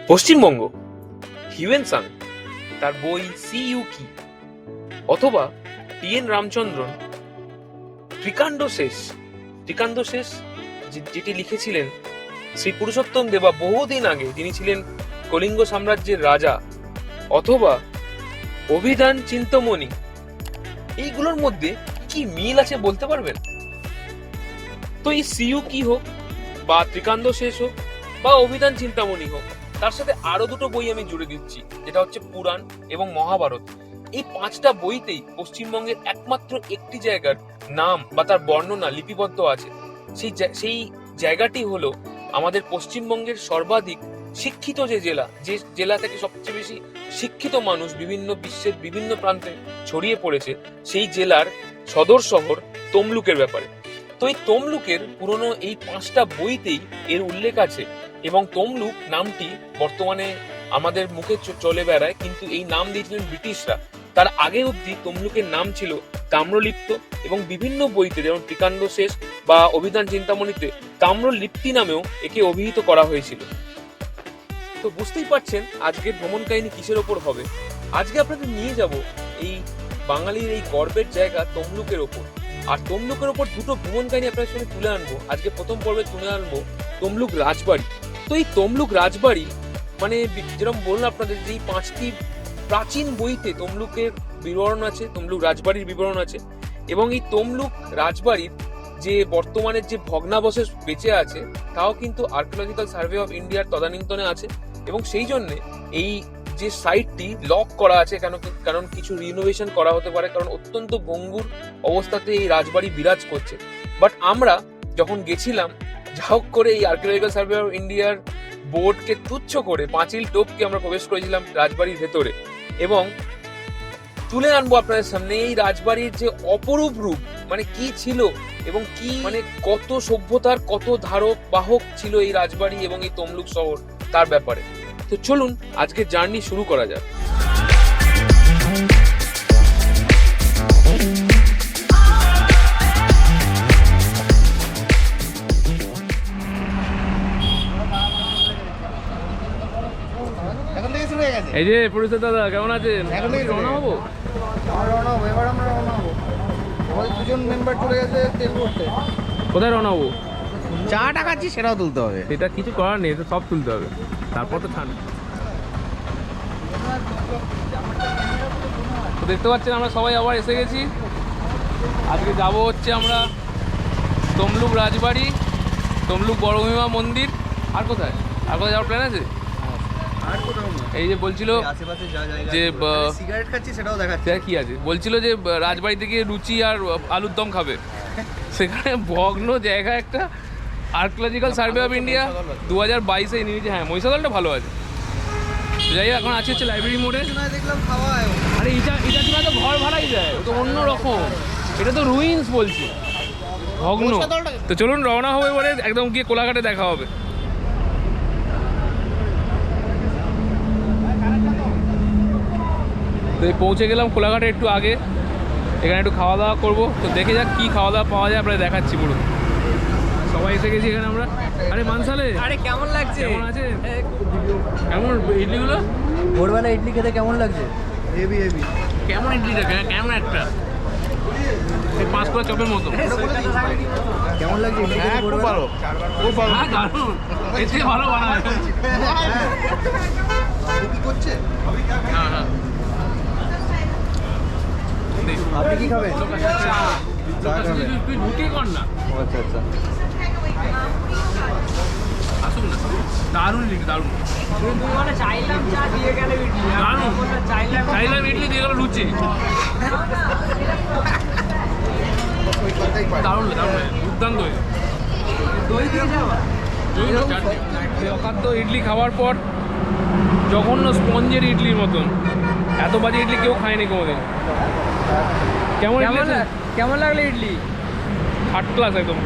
Paschimbanga, Hiuen Tsang তার বই C you কি, অথবা টি.এন. রামচন্দ্রন ত্রিকাণ্ড শেষ যেটি লিখেছিলেন শ্রী পুরুষোত্তম দেবা বহুদিন আগে, যিনি ছিলেন কলিঙ্গ সাম্রাজ্যের রাজা, অথবা অভিধান চিন্তামণি, এইগুলোর মধ্যে কি মিল আছে বলতে পারবেন? তো এই সিইউ কি হোক, বা ত্রিকাণ্ড শেষ হোক, বা অভিধান চিন্তামণি হোক, তার সাথে আরো দুটো বই আমি জুড়ে দিচ্ছি, যেটা হচ্ছে পুরাণ এবং মহাভারত। এই 5টা বইতেই পশ্চিমবঙ্গের একমাত্র একটি জায়গার নাম বা তার বর্ণনা লিপিবদ্ধ আছে। সেই জায়গাটি হলো আমাদের পশ্চিমবঙ্গের সর্বাধিক শিক্ষিত যে জেলা থেকে সবচেয়ে বেশি শিক্ষিত মানুষ বিভিন্ন বিশ্বের বিভিন্ন প্রান্তে ছড়িয়ে পড়েছে, সেই জেলার সদর শহর তমলুকের ব্যাপারে। তো এই তমলুকের পুরনো এই 5টা বইতেই এর উল্লেখ আছে, এবং তমলুক নামটি বর্তমানে আমাদের মুখে চলে বেড়ায়, কিন্তু এই নাম দিয়েছিলেন ব্রিটিশরা। তার আগে অবধি তমলুকের নাম ছিল তাম্রলিপ্ত, এবং বিভিন্ন বইতে যেমন ত্রিকাণ্ড শেষ বা অভিধান চিন্তামণিতে তাম্রলিপ্তি নামেও একে অভিহিত করা হয়েছিল। তো বুঝতেই পারছেন আজকের ভ্রমণ কাহিনী কিসের ওপর হবে। আজকে আপনাদের নিয়ে যাব এই বাঙালির এই গর্বের জায়গা তমলুকের ওপর, আর তমলুকের ওপর দুটো ভ্রমণ কাহিনী আপনার সঙ্গে তুলে আনবো। আজকে প্রথম পর্বে তুলে আনবো তমলুক রাজবাড়ি। তো এই তমলুক রাজবাড়ি মানে যেরকম বললাম আপনাদের, যে এই 5টি প্রাচীন বইতে তমলুকের বিবরণ আছে, তমলুক রাজবাড়ির বিবরণ আছে, এবং এই তমলুক রাজবাড়ির যে বর্তমানের যে ভগ্নাবশেষ বেঁচে আছে, তাও কিন্তু আর্কিওলজিক্যাল সার্ভে অফ ইন্ডিয়ার তদানীন্তনে আছে, এবং সেই জন্য এই যে সাইটটি লক করা আছে, কারণ কিছু রিনোভেশন করা হতে পারে, কারণ অত্যন্ত ভঙ্গুর অবস্থাতে এই রাজবাড়ি বিরাজ করছে। বাট আমরা যখন গেছিলাম, যা হোক করে এই আর্কিওলজিক্যাল সার্ভে অফ ইন্ডিয়ার বোর্ডকে তুচ্ছ করে পাঁচিল টোপকে আমরা প্রবেশ করেছিলাম রাজবাড়ির ভেতরে, এবং তুলে আনবো আপনাদের সামনে এই রাজবাড়ির যে অপরূপ রূপ, মানে কি ছিল এবং কি মানে কত সভ্যতার কত ধারক বাহক ছিল এই রাজবাড়ি এবং এই তমলুক শহর, তার ব্যাপারে। তো চলুন আজকে জার্নি শুরু করা যাক। এই যে পরিচয় দাদা, কেমন আছেন? এখন থেকে রওনা হবো, এবার আমরা রওনা হবো। আমাদের 2জন মেম্বার চলে গেছে তেল করতে। কোথায় রওনা হবো? চা টাকাচ্ছি সেটাও তুলতে হবে। এটা কিছু করার নেই, এটা সব তুলতে হবে, তারপর তো ঠান্ডা। তো দেখতে পাচ্ছেন আমরা সবাই আবার এসে গেছি। আজকে যাব হচ্ছে আমরা তমলুক রাজবাড়ি, তমলুক বড়ভীমা মন্দির। আর কোথায় যাওয়ার প্ল্যান আছে? আর কোথাও না, এই যে বলছিল আশেপাশে যা জায়গা যে সিগারেট খাচ্ছি সেটাও দেখাচ্ছি। কি আছে, বলছিল যে রাজবাড়ি থেকে লুচি আর আলুর দম খাবে। সেখানে ভগ্ন জায়গা একটা আর্কিওলজিক্যাল সার্ভে অফ ইন্ডিয়া 2022-এ নিয়েছে। হ্যাঁ, মহিষাদলটা ভালো আছে। যাই হোক, এখন আছে হচ্ছে লাইব্রেরি মোড়ে। দেখলাম খাওয়ায়, আরে এটা তো ঘর ভাড়াই দেয়, ও তো অন্য রকম। এটা তো রুইন্স বলছে, ভগ্ন। তো চলুন রওনা হবে, এবারে একদম গিয়ে কোলাঘাটে দেখা হবে। তো এই পৌঁছে গেলাম কোলাঘাটে একটু আগে, এখানে একটু খাওয়া দাওয়া করবো। তো দেখে যাক কি খাওয়া দাওয়া পাওয়া যায়, আপনাদের দেখাচ্ছি পুরো। সবাই এসে গেছি এখানে আমরা। আরে মানসালে, আরে কেমন লাগছে? কেমন আছেন? কেমন ইডলিগুলো? ভোরবেলা ইডলি খেতে কেমন লাগছে? Heavy heavy. কেমন ইডলিটা, কেমন একটা এই 5 কোয়া চপের মতো। কেমন লাগছে ইডলি খেতে? খুব ভালো, খুব ভালো। হ্যাঁ, দারুণ। এর থেকে ভালো বানায়। কি করছে? হ্যাঁ হ্যাঁ, আপনি কি খাবেন? তুই ঢুকে কর না। আচ্ছা আচ্ছা। আসুন না, দারুণ ইডলি, দারুণ চাইলাম চা দিয়ে গেল ইডলি, দারুণ। চাইলাম ইডলি দিয়ে গেল লুচি। দারুণ দারুণ, দুর্দান্ত হয়েছে। দই দিয়ে যাওয়া। অখাদ্য ইডলি খাওয়ার পর জঘন্য স্পঞ্জের ইডলির মতন, এত বাজে ইডলি কেউ খায়নি কোনোদিন। কেমন কেমন লাগলো ইডলি? 3rd ক্লাস একদম।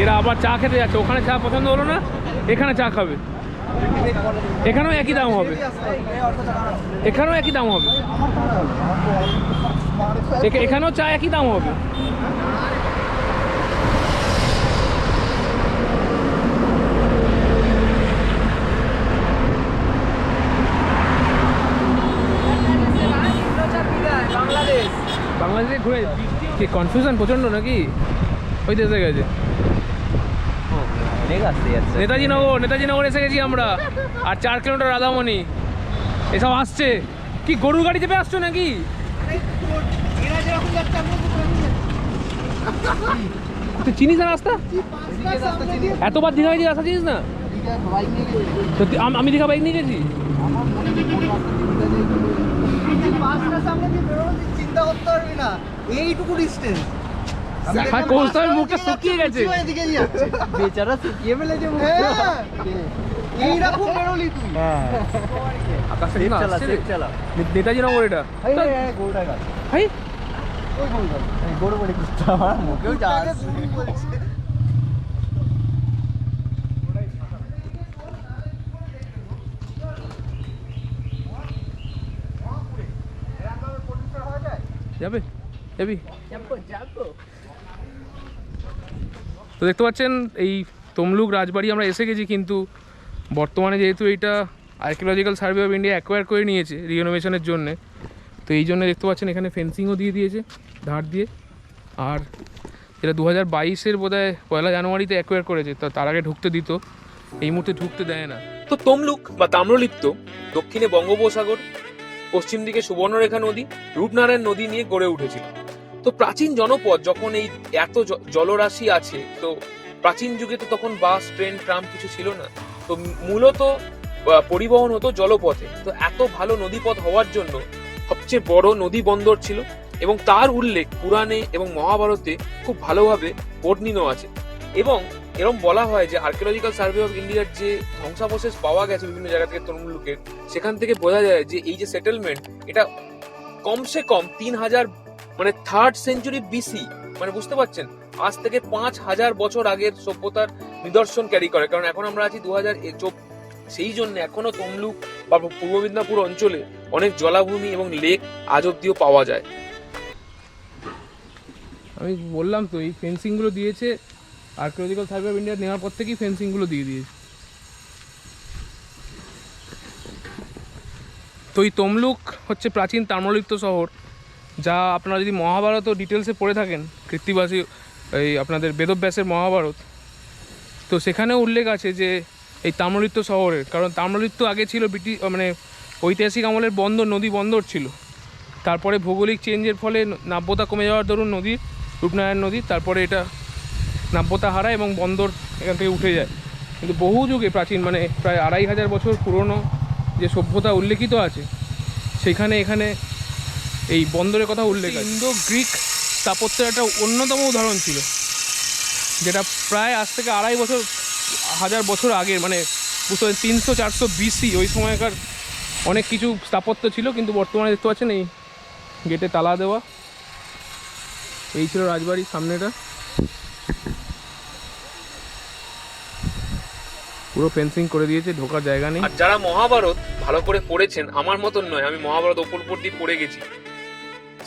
এরা আবার চা খেতে যাচ্ছে, ওখানে চা পছন্দ হলো না, এখানে চা খাবে। এখানেও একই দাম হবে, এখানেও চা একই দাম হবে। কি কনফিউশন প্রচণ্ড নাকি? ওই তো এসে গেছে নেতাজিনগর এসে গেছি আমরা। আর 4 কিলোমিটার রাধামণি এসব আসছে। কি গরুর গাড়ি চেপে আসছো নাকি? তুই চিনিস না রাস্তা? এতবার দীঘা গেছি রাস্তা চিনিস না? তো আমি দীঘা বাইক নিয়ে গেছি। চিন্তা করতে পারবি না, এইটুকু ডিস্টেন্স মুখটা শুকিয়ে গেছে, বেচারা শুকিয়ে ফেলেছে এইরকম বেরোলি তুই। নেতাজিনগর এটা গরুটা গাছ ভাই। ওই বললাম গরু বাড়ি করতে আমার মুখেও আগে শুরু বলছে। যাবে যাবি? তো দেখতে পাচ্ছেন এই তমলুক রাজবাড়ি আমরা এসে গেছি, কিন্তু বর্তমানে যেহেতু এইটা archaeological survey of India acquire করে নিয়েছে রিনোভেশনের জন্যে, তো এই জন্য দেখতে পাচ্ছেন এখানে ফেন্সিংও দিয়ে দিয়েছে ধার দিয়ে। আর এটা 2022-এর বোধহয় 1 জানুয়ারিতে অ্যাকোয়ার করেছে, তো তার আগে ঢুকতে দিত, এই মুহূর্তে ঢুকতে দেয় না। তো তমলুক বা তাম্রলিপ্ত দক্ষিণে বঙ্গোপসাগর, পশ্চিম দিকে সুবর্ণরেখা নদী, রূপনারায়ণ নদী নিয়ে গড়ে উঠেছিল। তো প্রাচীন জনপদ যখন এই এত জলরাশি আছে, তো প্রাচীন যুগে তো তখন বাস, ট্রেন, ট্রাম কিছু ছিল না, তো মূলত পরিবহন হতো জলপথে। তো এত ভালো নদীপথ হওয়ার জন্য সবচেয়ে বড় নদী বন্দর ছিল, এবং তার উল্লেখ পুরাণে এবং মহাভারতে খুব ভালোভাবে বর্ণিত আছে। এবং এরকম বলা হয় যে আর্কিওলজিক্যাল সার্ভে অফ ইন্ডিয়ার যে ধ্বংসাবশেষ পাওয়া গেছে বিভিন্ন জায়গা থেকে তমলুকের, সেখান থেকে বোঝা যায় যে এই যে সেটেলমেন্ট, এটা কমসে কম 3000 মানে 3rd সেঞ্চুরি বিসি, মানে বুঝতে পারছেন আজ থেকে 5000 বছর আগের সভ্যতার নিদর্শন ক্যারি করে। কারণ এখন আমরা আছি 2024, সেই জন্য এখনো তমলুক বা পূর্ব মেদিনীপুর অঞ্চলে অনেক জলাভূমি এবং লেক আজ অব্দিও পাওয়া যায়। আমি বললাম তো এই ফেন্সিংগুলো দিয়েছে আর্কিওলজিক্যাল সার্ভে অফ ইন্ডিয়া নেওয়ার পর থেকেই ফেন্সিংগুলো দিয়ে দিয়েছে। তো এই তমলুক হচ্ছে প্রাচীন তাম্রলিপ্ত শহর, যা আপনারা যদি মহাভারত ও ডিটেলসে পড়ে থাকেন, কৃত্তিবাসী এই আপনাদের বেদব্যাসের মহাভারত, তো সেখানেও উল্লেখ আছে যে এই তাম্রলিপ্ত শহরের, কারণ তাম্রলিপ্ত আগে ছিল মানে ঐতিহাসিক আমলের বন্দর, নদী বন্দর ছিল। তারপরে ভৌগোলিক চেঞ্জের ফলে নাব্যতা কমে যাওয়ার দরুন নদী, রূপনারায়ণ নদী, তারপরে এটা নাব্যতা হারায় এবং বন্দর এখান থেকে উঠে যায়। কিন্তু বহু যুগে প্রাচীন মানে প্রায় 2500 বছর পুরনো যে সভ্যতা উল্লেখিত আছে, সেখানে এখানে এই বন্দরের কথা উল্লেখ আছে। ইন্দো গ্রিক স্থাপত্যের একটা অন্যতম উদাহরণ ছিল, যেটা প্রায় আজ থেকে 2,500 বছর আগের, মানে 300-400 বিসি, ওই সময়কার অনেক কিছু স্থাপত্য ছিল। কিন্তু বর্তমানে দেখতে পাচ্ছেন এই গেটে তালা দেওয়া। এই ছিল রাজবাড়ির সামনেটা, পুরো ফেন্সিং করে দিয়েছে, ঢোকার জায়গা নেই। আর যারা মহাভারত ভালো করে পড়েছেন, আমার মতন নয়, আমি মহাভারত ওপর দিয়ে পড়ে গেছি,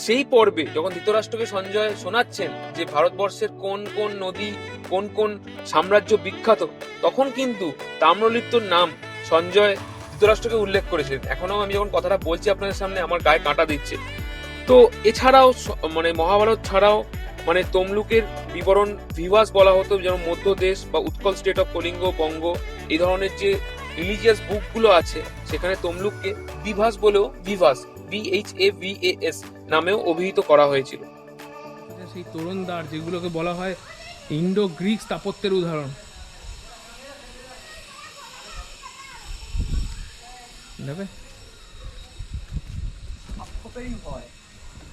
সেই পর্বে যখন ধৃতরাষ্ট্রকে সঞ্জয় শোনাচ্ছেন যে ভারতবর্ষের কোন কোন নদী, কোন কোন সাম্রাজ্য বিখ্যাত, তখন কিন্তু তাম্রলিপ্তর নাম সঞ্জয় ধৃতরাষ্ট্রকে উল্লেখ করেছিলেন। এখনো আমি যখন কথাটা বলছি আপনাদের সামনে, আমার গায়ে কাঁটা দিচ্ছে। তো এছাড়াও মানে মহাভারত ছাড়াও মানে তমলুকের বিবরণ ভিভাস বলা হতো, যেমন মধ্যদেশ বা উৎকল স্টেট অফ কলিঙ্গ, বঙ্গ, এই ধরনের যে রিলিজিয়াস বুকগুলো আছে, সেখানে তমলুককে বিভাস বলেও, ভিভাস VHAVAS নামেও অভিহিত করা হয়েছিল। সেই তোরণদ্বার, যেগুলোকে বলা হয় ইন্ডো গ্রিক স্থাপত্যের উদাহরণ।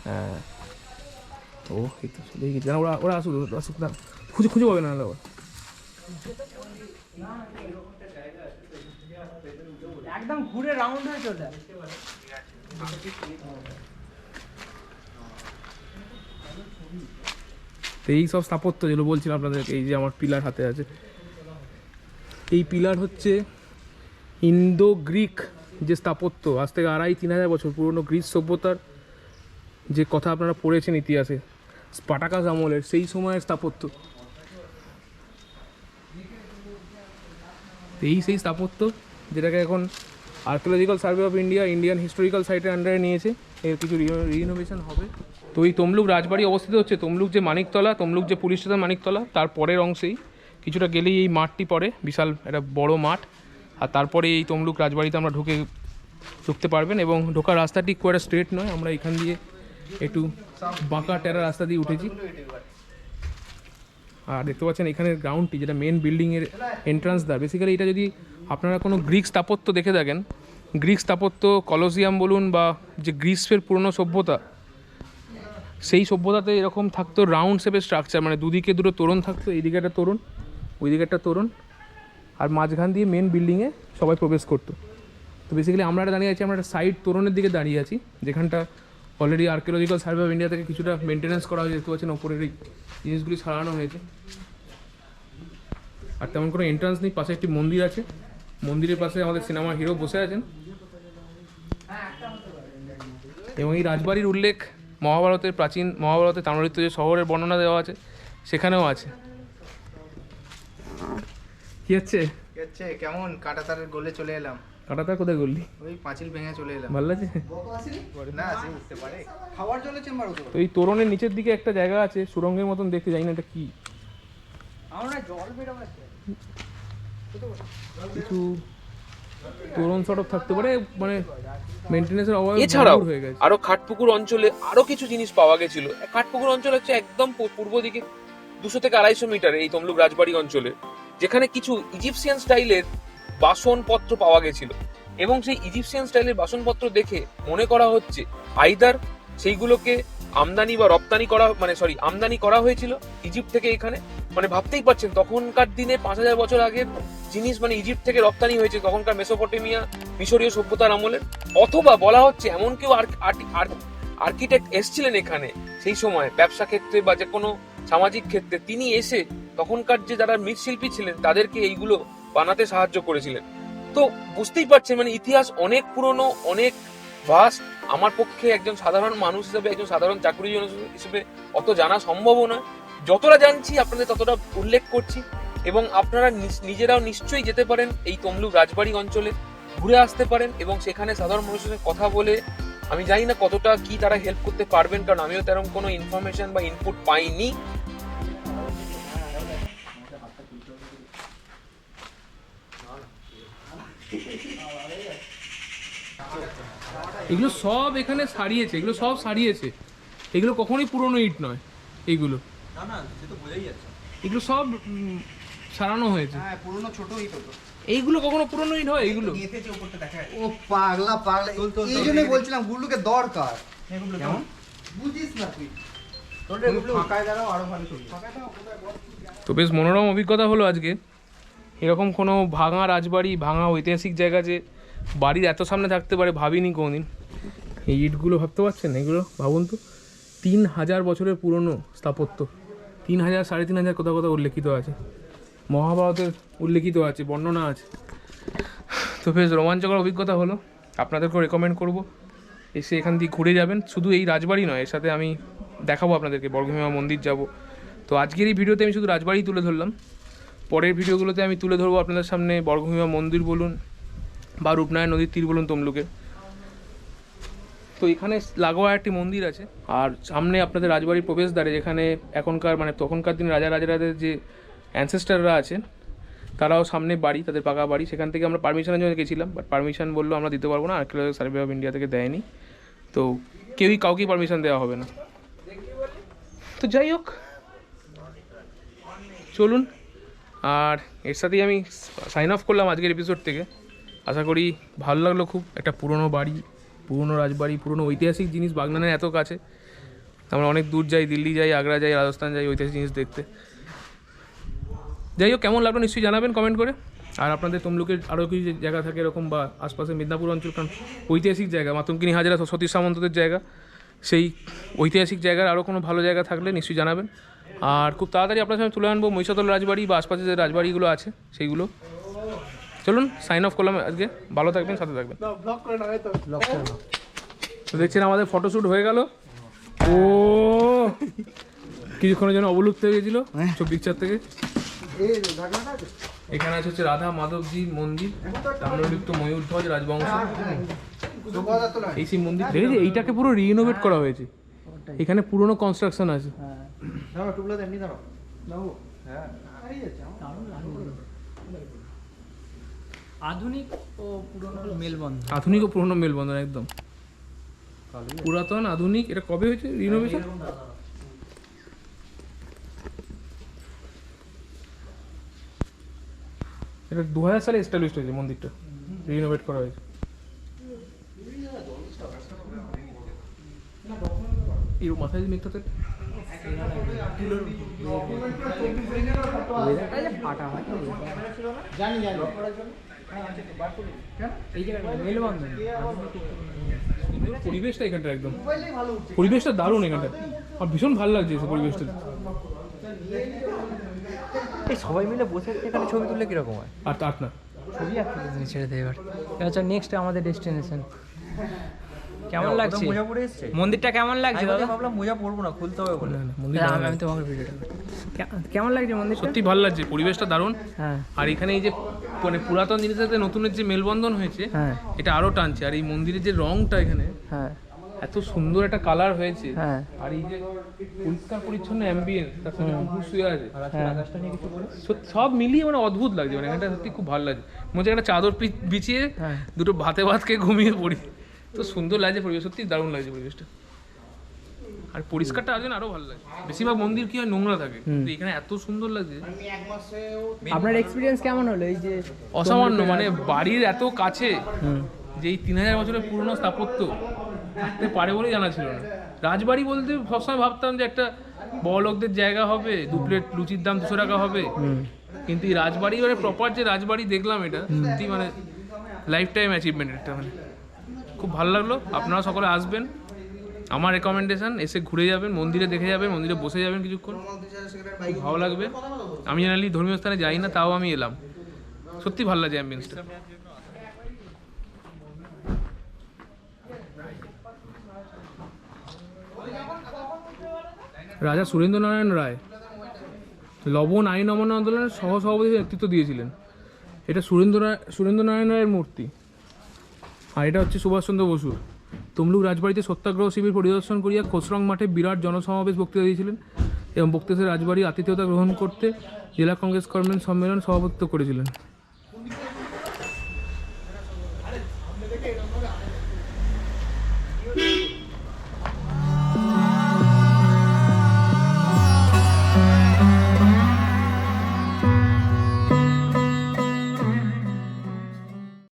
হ্যাঁ, ও এই তো দেখে গেছি, ওরা আসুক না, খুঁজে পাবে না। একদম ঘুরে রাউন্ড হয়ে চলে আসে। তো এই সব স্থাপত্য যেগুলো বলছিলাম আপনাদেরকে, এই যে আমার পিলার হাতে আছে, এই পিলার হচ্ছে ইন্দো গ্রিক যে স্থাপত্য, আজ থেকে 2,500-3,000 বছর পুরনো গ্রিস সভ্যতার যে কথা আপনারা পড়েছেন ইতিহাসে, স্পার্টাকাস আমলের, সেই সময়ের স্থাপত্য। সেই স্থাপত্য যেটাকে এখন archaeological survey of India Indian historical সাইটের আন্ডারে নিয়েছে, এর কিছু রিনোভেশন হবে। তো এই তমলুক রাজবাড়ি অবস্থিত হচ্ছে তমলুক যে মানিকতলা, তমলুক যে পুলিশ স্টেশন মানিকতলা, তার পরের অংশেই কিছুটা গেলেই এই মাঠটি পড়ে, বিশাল একটা বড় মাঠ। আর তারপরে এই তমলুক রাজবাড়িতে আমরা ঢুকতে পারবেন। এবং ঢোকার রাস্তাটি খুব একটা স্ট্রেট নয়, আমরা এখান দিয়ে একটু বাঁকা টেরা রাস্তা দিয়ে উঠেছি। আর দেখতে পাচ্ছেন এখানের গ্রাউন্ডটি, যেটা মেন বিল্ডিংয়ের এন্ট্রান্স দ্বার। বেসিক্যালি এটা যদি আপনারা কোনো গ্রিক স্থাপত্য দেখে থাকেন, গ্রিক স্থাপত্য, কলোসিয়াম বলুন বা যে গ্রিসের পুরনো সভ্যতা, সেই সভ্যতাতে এরকম থাকতো রাউন্ড শেপের স্ট্রাকচার, মানে দুদিকে দুটো তোরণ থাকতো, এইদিকে একটা তোরণ, ওইদিকে একটা তোরণ, আর মাঝখান দিয়ে মেন বিল্ডিংয়ে সবাই প্রবেশ করতো। তো বেসিক্যালি আমরা দাঁড়িয়ে আছি, আমরা একটা সাইড তোরণের দিকে দাঁড়িয়ে আছি, যেখানটা already archaeological survey of India থেকে কিছুটা মেনটেন্যান্স করা হয়েছে। দেখতে পাচ্ছেন ওপরের এই জিনিসগুলি সারানো হয়েছে। আর তেমন কোনো এন্ট্রান্স নেই, পাশে একটি মন্দির আছে, মন্দিরের পাশে আমাদের সিনেমার হিরো বসে আছেন। এবং এই রাজবাড়ির উল্লেখ মহাভারতে তাম্রলিপ্ত যে শহরের বর্ণনা দেওয়া আছে সেখানেও আছে। কি হচ্ছে? কেমন কাঁটাতারের গোলে চলে এলাম। কাঁটাতার কোথায় করলি? ওই পাঁচিল ভেঙে চলে এলাম। ভালো লাগছে না, আসি উঠতে পারে। খাওয়ার জন্য চেম্বার হতো। তো এই তোরণের নিচের দিকে একটা জায়গা আছে সুরঙ্গের মতন দেখতে, জানি না এটা কি। আমরা জল বেরোচ্ছে কিছু তোরণ সড়ক থাকতে পারে, মানে মেইনটেনেন্সের অভাবে এছাড়াও হয়ে গেছে। আরো খাটপুকুর অঞ্চলে আরো কিছু জিনিস পাওয়া গেছিল। খাটপুকুর অঞ্চল হচ্ছে একদম পূর্ব দিকে 200 থেকে 250 মিটার এই তমলুক রাজবাড়ি অঞ্চলে, যেখানে কিছু ইজিপশিয়ান স্টাইলের বাসনপত্র পাওয়া গেছিল। এবং সেই ইজিপশিয়ান স্টাইলের বাসনপত্র দেখে মনে করা হচ্ছে আইদার সেইগুলোকে আমদানি বা রপ্তানি করা, আমদানি করা হয়েছিল ইজিপ্ট থেকে এখানে। মানে ভাবতেই পারছেন তখনকার দিনে 5000 বছর আগের জিনিস, মানে ইজিপ্ট থেকে রপ্তানি হয়েছে তখনকার মেসোপটেমিয়া মিশরীয় সভ্যতার আমলের। অথবা বলা হচ্ছে এমন কেউ আর্কিটেক্ট এসছিলেন এখানে সেই সময় ব্যবসা ক্ষেত্রে বা যে কোনো সামাজিক ক্ষেত্রে, তিনি এসে তখনকার যে যারা মৃৎশিল্পী ছিলেন তাদেরকে এইগুলো বানাতে সাহায্য করেছিলেন। তো বুঝতেই পারছেন মানে ইতিহাস অনেক পুরনো, অনেক ভাস্ট। আমার পক্ষে একজন সাধারণ মানুষ হিসেবে, একজন সাধারণ চাকুরিজীবী হিসেবে অত জানা সম্ভবও নয়। যতটা জানছি আপনাদের ততটা উল্লেখ করছি। এবং আপনারা নিজেরাও নিশ্চয়ই যেতে পারেন এই তমলুক রাজবাড়ি অঞ্চলে, ঘুরে আসতে পারেন এবং সেখানে সাধারণ মানুষের সাথে কথা বলে, আমি জানি না কতটা কি তারা হেল্প করতে পারবেন, কারণ আমিও তেরকম কোনো ইনফরমেশন বা ইনপুট পাইনি। এগুলো সব এখানে সারিয়েছে, এগুলো কখনোই পুরনো ইট নয়। এইগুলো এগুলো সব সারানো হয়েছে। হ্যাঁ, পুরনো ছোট ইট হতো। এইগুলো কখনো পুরনো ইট হয়? এইগুলো নিয়েছে উপরটা দেখা যায়। ও পাগলা এই জন্যই বলছিলাম গুল্লুকে দরকার। কেমন বুঝিস না তুই? ফাঁকায় দাঁড়াও, আরো ভালো ছবি। তো বেশ মনোরম অভিজ্ঞতা হলো আজকে। এরকম কোনো ভাঙা রাজবাড়ি, ভাঙা ঐতিহাসিক জায়গা যে বাড়ির এত সামনে থাকতে পারে ভাবিনি কোনোদিন। এই ইটগুলো ভাবতে পারছেন, এগুলো ভাবুন তো 3000 বছরের পুরনো স্থাপত্য। 3000, 3500 কোথাও উল্লেখিত আছে, মহাভারতের উল্লেখিত আছে, বর্ণনা আছে। তো বেশ রোমাঞ্চকর অভিজ্ঞতা হলো, আপনাদেরকেও রেকমেন্ড করব এসে এখান দিয়ে ঘুরে যাবেন। শুধু এই রাজবাড়ি নয়, এর সাথে আমি দেখাবো আপনাদেরকে বর্গভীমা মন্দির যাব। তো আজকের এই ভিডিওতে আমি শুধু রাজবাড়ি তুলে ধরলাম, পরের ভিডিওগুলোতে আমি তুলে ধরবো আপনাদের সামনে বর্গভীমা মন্দির বলুন বা রূপনারায়ণ নদীর তীর বলুন তমলুকে। তো এখানে লাগোয়া একটি মন্দির আছে, আর সামনে আপনাদের রাজবাড়ির প্রবেশদ্বারে, যেখানে এখনকার মানে তখনকার দিনে রাজাদের যে অ্যানসেস্টাররা আছেন তারাও সামনে বাড়ি, তাদের পাকা বাড়ি। সেখান থেকে আমরা পারমিশনের জন্য গেছিলাম, বাট পারমিশন বললো আমরা দিতে পারবো না, আর্কিওলজিক্যাল সার্ভে অফ ইন্ডিয়া থেকে দেয়নি। তো কাউকেই পারমিশন দেওয়া হবে না। তো যাই হোক, চলুন। আর এর সাথেই আমি সাইন অফ করলাম আজকের এপিসোড থেকে। আশা করি ভালো লাগলো খুব। একটা পুরনো বাড়ি, পুরনো রাজবাড়ি, পুরনো ঐতিহাসিক জিনিস বাগনানের এত কাছে। আমরা অনেক দূর যাই, দিল্লি যাই, আগ্রা যাই, রাজস্থান যাই ঐতিহাসিক জিনিস দেখতে। যাই হোক, কেমন লাগলো নিশ্চয়ই জানাবেন কমেন্ট করে। আর আপনাদের তমলুকের আরও কিছু জায়গা থাকে এরকম, বা আশপাশে মেদিনীপুর অঞ্চল, কারণ ঐতিহাসিক জায়গা, মাতঙ্গিনী হাজরা সতীশ সামন্তদের জায়গা, সেই ঐতিহাসিক জায়গার আরও কোনো ভালো জায়গা থাকলে নিশ্চয়ই জানাবেন। আর খুব তাড়াতাড়ি আপনার সামনে তুলে আনবো মহিষাদল রাজবাড়ি বা আশপাশে যে রাজবাড়িগুলো আছে সেইগুলো। চলুন, সাইন অফ করলাম আজকে। ভালো থাকবেন, সাথে থাকবেন। তো দেখছেন আমাদের ফটোশ্যুট হয়ে গেল। ও কিছুক্ষণের জন্য অবলুপ্ত হয়ে গেছিল সব পিকচার থেকে। এখানে আছে হচ্ছে রাধা মাধবজির মন্দির, তাম্রলিপ্ত ময়ূরধ্বজ রাজবংশ। এই সেই মন্দির দেখেছি, এইটাকে পুরো রিনোভেট করা হয়েছে। ওটাই। এখানে পুরনো কনস্ট্রাকশন আছে। হ্যাঁ, দাঁড়াও টুকলা এমনি দাঁড়াও বাবু। হ্যাঁ হারিয়ে যাচ্ছে আমার। দারুণ লাগলো। আধুনিক ও পুরনো মেলবন্ধন। আধুনিক ও পুরনো মেলবন্ধন একদম। পুরাতন আধুনিক, এটা কবে হয়েছে রিনোভেশন? এটা 2000 সালে এস্টাবলিশ হয়েছে মন্দিরটা, রিনোভেট করা হয়েছে। এই মাথায় যে মেঘটাতে ওয়েদারটা যে ফাটা হয়। জানি জানি এই জায়গাটা মেলবন্ধন। পরিবেশটা এখানটা একদম, মোবাইলেই ভালো উঠছে। পরিবেশটা দারুণ এখানটা, আমার ভীষণ ভালো লাগছে এই পরিবেশটা। এই সবাই মিলে বসে এখানে ছবি তুললে কিরকম হয়? আর তার না ছবি আঁকতে দিন ছেড়ে দেয় এবার। আচ্ছা নেক্সট আমাদের ডেস্টিনেশন। কেমন লাগছে? মোজা পরে এসছে। মন্দিরটা কেমন লাগছে দাদা? ভাবলাম মোজা পরবো না, খুলতে হবে বলে। না, না, মন্দির আমি দারুণ আমি তোমাকে ভিডিওটা কেমন লাগছে মন্দিরটা? সত্যি ভালো লাগছে, পরিবেশটা দারুণ। হ্যাঁ আর এখানে এই যে মানে পুরাতন জিনিসের সাথে নতুনের যে মেলবন্ধন হয়েছে, হ্যাঁ এটা আরো টানছে। আর এই মন্দিরের যে রংটা এখানে হ্যাঁ এত সুন্দর একটা কালার হয়েছে, হ্যাঁ আর এই যে পরিষ্কার পরিচ্ছন্ন অ্যাম্বিয়েন্স, তার সাথে কুকুর শুয়ে আছে, হ্যাঁ। সত্যি সব মিলিয়ে মানে অদ্ভুত লাগছে। মানে এখানটা সত্যি খুব ভালো লাগছে, মনে হচ্ছে একটা চাদর বিছিয়ে হ্যাঁ। দুটো ভাতে খেয়ে ঘুমিয়ে পড়ি। তো সুন্দর লাগছে পরিবেশ, সত্যি দারুণ লাগছে পরিবেশটা। আর পরিষ্কারটা আজ আরো ভালো লাগে। বেশিরভাগ মন্দির কি হয় নোংরা থাকে, কিন্তু এখানে এত সুন্দর লাগছে। আপনার এক্সপিরিয়েন্স কেমন হলো এই যে অসামান্য, মানে বাড়ির এত কাছে হুম যে এই 3000 বছরের পুরনো স্থাপত্য থাকতে পারে বলেই জানা ছিল না। রাজবাড়ি বলতে সবসময় ভাবতাম যে একটা বড় লোকদের জায়গা হবে, 2 প্লেট লুচির দাম 200 টাকা হবে, কিন্তু এই রাজবাড়ি মানে প্রপার যে রাজবাড়ি দেখলাম, এটা সত্যি মানে লাইফ টাইম অ্যাচিভমেন্ট। এটা মানে খুব ভালো লাগলো। আপনারা সকলে আসবেন, আমার রেকমেন্ডেশন, এসে ঘুরে যাবেন, মন্দিরে দেখে যাবেন, মন্দিরে বসে যাবেন কিছুক্ষণ, খুব ভালো লাগবে। আমি জেনারেলি ধর্মীয় স্থানে যাই না, তাও আমি এলাম, সত্যি ভালো লাগছে অ্যাম্বিয়েন্সটা। রাজা সুরেন্দ্রনারায়ণ রায় লবণ আইন অমান্য আন্দোলনের সহসভাপতি নেতৃত্ব দিয়েছিলেন। এটা সুরেন্দ্রনারায়ণ রায়ের মূর্তি। আর এটা হচ্ছে সুভাষচন্দ্র বসুর। তমলুক রাজবাড়িতে সত্যাগ্রহ শিবির পরিদর্শন করিয়া খোসরং মাঠে বিরাট জনসমাবেশ বক্তৃতা দিয়েছিলেন এবং বক্তৃতা রাজবাড়ি আতিথেয়তা গ্রহণ করতে জেলা কংগ্রেস কর্মী সম্মেলন সভাপতিত্ব করেছিলেন।